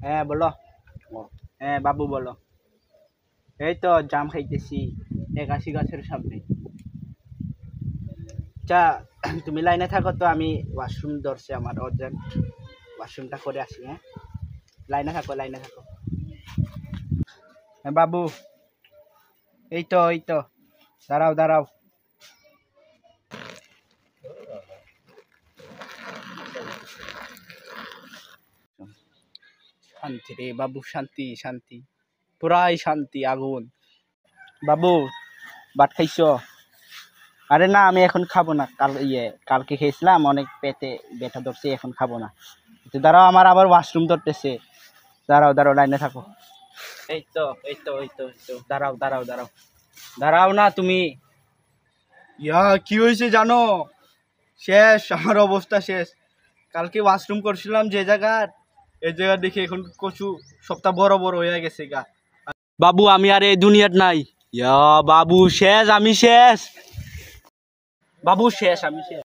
হ্যাঁ বলো। হ্যাঁ বাবু বলো। এই তো জাম খাইতেছি 81 গাছের সামনে। আচ্ছা তুমি লাইনে থাকো তো, আমি ওয়াশরুম ধরছে আমার অর্জেন্ট, ওয়াশরুমটা করে আসি। হ্যাঁ লাইনে থাকো, লাইনে থাকো। হ্যাঁ বাবু, এই তো দাঁড়াও দাঁড়াও। শান্তি রে বাবু, শান্তি শান্তি, পুরাই শান্তি, আগুন। বাবু ভাত খাইছো? আরে না আমি এখন খাবো না, কালকে খেয়েছিলাম, অনেক পেটে ব্যথা ধরছে, এখন খাবো না। তো দাঁড়াও, আমার আবার ওয়াশরুম ধরতেছে। দাঁড়াও দাঁড়াও, লাইনে থাকো। এই তো দাঁড়াও দাঁড়াও দাঁড়াও, দাঁড়াও না তুমি। কি হয়েছে জানো? শেষ, আমার অবস্থা শেষ। কালকে ওয়াশরুম করছিলাম যে জায়গার, এই জায়গা দেখে এখন কচু সবটা বড় বড় হয়ে গেছে গা। বাবু আমি আর এই দুনিয়ার নাই। বাবু শেষ, আমি শেষ। বাবু শেষ, আমি শেষ।